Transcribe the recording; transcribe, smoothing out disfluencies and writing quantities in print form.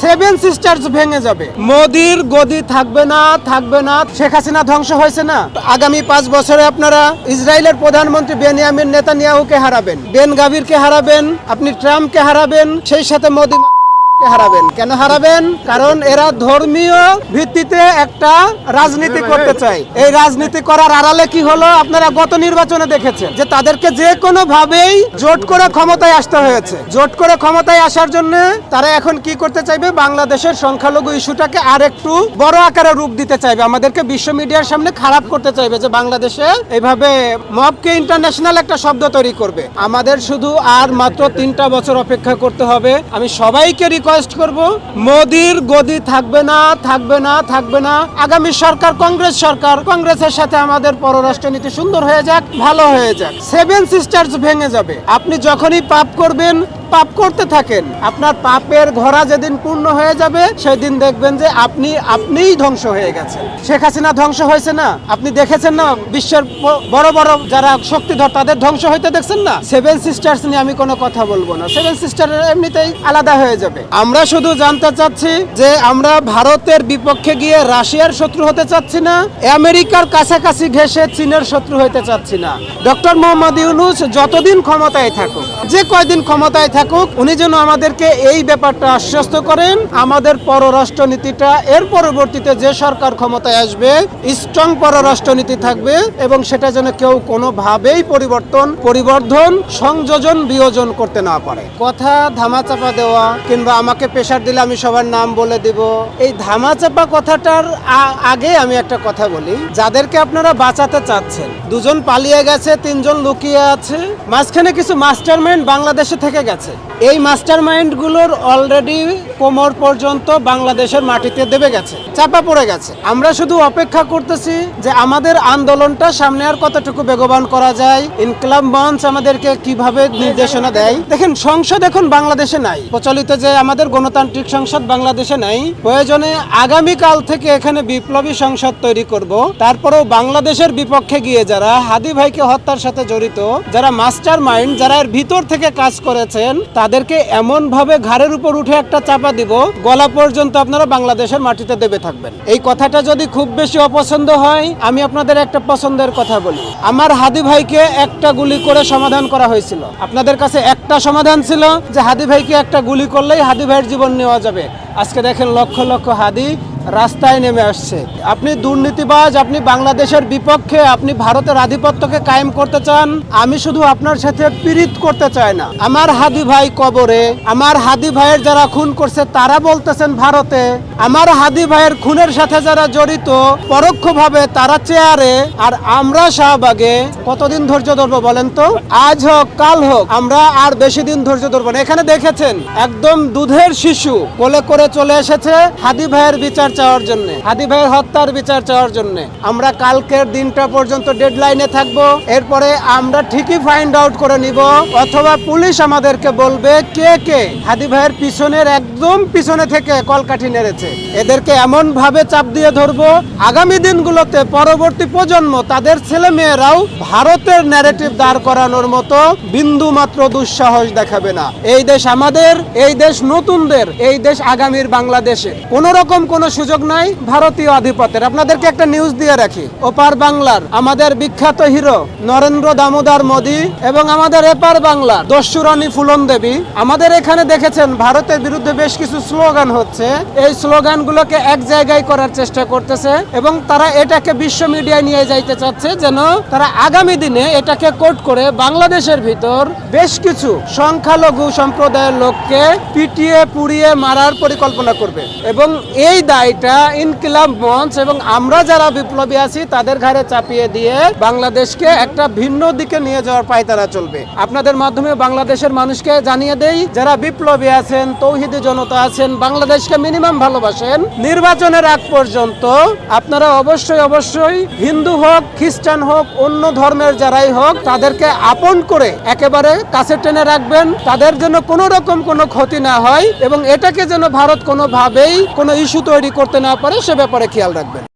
Seven sisters ভেঙে যাবে। মোদির গদি থাকবে না, থাকবে না। শেখ হাসিনা ধ্বংস হয়েছে না, আগামী 5 বছরে আপনারা ইসরায়েলের প্রধানমন্ত্রী বেনিয়ামিন নেতানিয়াহুকে হারাবেন, বেন গাভিরকে হারাবেন, আপনি ট্রাম্পকে হারাবেন, সেই সাথে মোদি হারাবেন। কেন হারাবেন? কারণ এরা ধর্মীয় ভিত্তিতে একটা রাজনীতি করতে চায়। এই রাজনীতি করার আড়ালে কি হলো আপনারা গত নির্বাচনে দেখেছেন যে তাদেরকে যে কোনো ভাবেই জোট করে ক্ষমতায় আসতে হয়েছে। জোট করে ক্ষমতায় আসার জন্য তারা এখন কি করতে চাইবে? বাংলাদেশের সংখ্যালঘু ইস্যুটাকে আরেকটু বড় আকারে রূপ দিতে চাইবে, আমাদেরকে বিশ্ব মিডিয়ার সামনে খারাপ করতে চাইবে যে বাংলাদেশে এইভাবে মবকে ইন্টারন্যাশনাল একটা শব্দ তৈরি করবে। আমাদের শুধু আর মাত্র 3টা বছর অপেক্ষা করতে হবে। আমি সবাইকে রিকোয়েস্ট করব, মোদির গদি থাকবে না, থাকবে না, থাকবে না। আগামী সরকার কংগ্রেস সরকার, কংগ্রেসের সাথে আমাদের পররাষ্ট্রনীতি সুন্দর হয়ে যাক, ভালো হয়ে যাক। সেভেন সিস্টার্স ভেঙে যাবে। আপনি যখনই পাপ করবেন, পাপ করতে থাকেন, আপনার পাপের ঘোড়া যেদিন পূর্ণ হয়ে যাবে সেদিন দেখবেন যে আপনিই ধ্বংস হয়ে গেছেন। শেখ হাসিনা ধ্বংস হয়েছে না, আপনি দেখেছেন না? বিশ্বের বড় বড় যারা শক্তিধর তাদের ধ্বংস হইতে দেখছেন না? সেভেন সিস্টার্স নিয়ে আমি কোনো কথা বলবো না। সেভেন সিস্টার এমনিতেই আলাদা হয়ে যাবে। আমরা শুধু জানতে চাচ্ছি যে আমরা ভারতের বিপক্ষে গিয়ে রাশিয়ার শত্রু হতে চাচ্ছি না, আমেরিকার কাছাকাছি ঘেঁষে চীনের শত্রু হইতে চাচ্ছি না। ডক্টর মোহাম্মদ ইউনূস যতদিন ক্ষমতায় থাকুক, যে কয়দিন ক্ষমতায় থাকুক, উনি যেন আমাদেরকে এই ব্যাপারটা আশ্বস্ত করেন আমাদের পররাষ্ট্রনীতিটা এর পরবর্তীতে যে সরকার ক্ষমতায় আসবে স্ট্রং পররাষ্ট্রনীতি থাকবে এবং সেটা যেন কেউ কোনোভাবেই পরিবর্ধন সংযোজন বিয়োজন করতে না পারে। কথা ধামাচাপা দেওয়া কিংবা আমাকে প্রেশার দিলে আমি সবার নাম বলে দিব, এই ধামাচাপা কথাটার আগে আমি একটা কথা বলি। যাদেরকে আপনারা বাঁচাতে চাচ্ছেন, 2 জন পালিয়ে গেছে, 3 জন লুকিয়ে আছে, মাঝখানে কিছু মাস্টারমাইন্ড বাংলাদেশে থেকে গেছে। এই মাস্টারমাইন্ড গুলোর অলরেডি কোমর পর্যন্ত বাংলাদেশের মাটিতে দেবে গেছে, চাপা পড়ে গেছে। আমরা শুধু অপেক্ষা করতেছি যে আমাদের আন্দোলনটা সামনে আর কতটুকু বেগবান করা যায়। ইনকিলাব মঞ্চ আমাদেরকে কিভাবে নির্দেশনা দেয়। দেখেন, সংসদ এখন বাংলাদেশে নাই, প্রচলিত যে আমাদের গণতান্ত্রিক সংসদ বাংলাদেশে নাই। প্রয়োজনে আগামীকাল থেকে এখানে বিপ্লবী সংসদ তৈরি করব। তারপরেও বাংলাদেশের বিপক্ষে গিয়ে যারা হাদি ভাইকে হত্যার সাথে জড়িত, যারা মাস্টার মাইন্ড, যারা এর ভিতর থেকে কাজ করেছেন, তাদেরকে এমন ভাবে ঘাড়ের উপর উঠে একটা চাপা দিব, গলা পর্যন্ত আপনারা বাংলাদেশের মাটিতে দেবে থাকবেন। এই কথাটা যদি খুব বেশি অপছন্দ হয়, আমি আপনাদের একটা পছন্দের কথা বলি। আমার হাদি ভাইকে একটা গুলি করে সমাধান করা হয়েছিল। আপনাদের কাছে একটা সমাধান ছিল যে হাদি ভাইকে একটা গুলি করলেই হাদি ভাইয়ের জীবন নেওয়া যাবে। আজকে দেখেন লক্ষ লক্ষ হাদি রাস্তায় নেমে আসছে। আপনি দুর্নীতিবাজ, আপনি বাংলাদেশের বিপক্ষে, আপনি ভারতের আধিপত্যকে কায়েম করতে চান। আমি শুধু আপনার সাথে পীড়িত করতে চাই না। আমার হাদি ভাই কবরে, আমার হাদি ভাইয়ের যারা খুন করছে তারা বলতেছেন ভারতে, আমার হাদি ভাইয়ের খুনের সাথে যারা জড়িত পরোক্ষভাবে তারা চেয়ারে, আর আমরা শাহবাগে। কতদিন ধৈর্য ধরবো বলেন তো? আজ হোক কাল হোক, আমরা আর বেশি দিন ধৈর্য ধরবো না। এখানে দেখেছেন একদম দুধের শিশু কোলে করে চলে এসেছে হাদি ভাইয়ের বিচার চাওয়ার জন্য, হাদি ভাইয়ের হত্যার বিচার চাওয়ার জন্য। আমরা কালকের দিনটা পর্যন্ত ডেডলাইনে থাকবো। এরপরে আমরা ঠিকই ফাইন্ড আউট করে নিব, অথবা পুলিশ আমাদেরকে বলবে কে কে হাদি ভাইয়ের পিছনের একদম পিছনে থেকে কলকাঠি নেড়েছে। এদেরকে এমন ভাবে চাপ দিয়ে ধরবো, আগামী দিনগুলোতে পরবর্তী প্রজন্ম, তাদের ছেলে মেয়েরাও ভারতের ন্যারেটিভ দাঁড় করানোর মতো বিন্দু মাত্র দুঃসাহস দেখাবে না। এই দেশ আমাদের, এই দেশ নতুনদের, এই দেশ আগামীর বাংলাদেশে। কোন রকম কোন সুযোগ নাই ভারতীয় আধিপত্যের। আপনাদেরকে একটা নিউজ দিয়ে রাখি, ওপার বাংলার আমাদের বিখ্যাত হিরো নরেন্দ্র দামোদর মোদী এবং আমাদের এপার বাংলার দস্যুরানী ফুলন দেবী, আমাদের এখানে দেখেছেন ভারতের বিরুদ্ধে বেশ কিছু স্লোগান হচ্ছে। এই স্লোগানগুলোকে এক জায়গায় করার চেষ্টা করতেছে এবং তারা এটাকে বিশ্ব মিডিয়ায় নিয়ে যাইতে চাচ্ছে, যেন তারা আগামী দিনে এটাকে কোট করে বাংলাদেশের ভিতর বেশ কিছু সংখ্যালঘু সম্প্রদায়ের লোককে পিটিয়ে পুড়িয়ে মারার পরিকল্পনা করবে। এবং এই দায়টা ইনকিলাব মঞ্চ এবং আমরা যারা বিপ্লবী আছি তাদের ঘাড়ে চাপিয়ে দিয়ে বাংলাদেশকে একটা ভিন্ন দিকে নিয়ে যাওয়ার পায়তারা চলবে। আপনাদের মাধ্যমে বাংলাদেশের মানুষকে জানিয়ে দেই, যারা বিপ্লবী আছেন, তৌহিদি জনতা আছেন, বাংলাদেশকে মিনিমাম ভালোবাসেন, নির্বাচনের আগ পর্যন্ত আপনারা অবশ্যই হিন্দু হোক, খ্রিস্টান হোক, অন্য ধর্মের যারাই হোক, তাদেরকে আপন করে একেবারে কাছে টেনে রাখবেন, তাদের জন্য কোনো রকম কোনো ক্ষতি না হয় এবং এটাকে যেন ভারত কোনোভাবেই কোনো ইস্যু তৈরি করতে না পারে সে ব্যাপারে খেয়াল রাখবেন।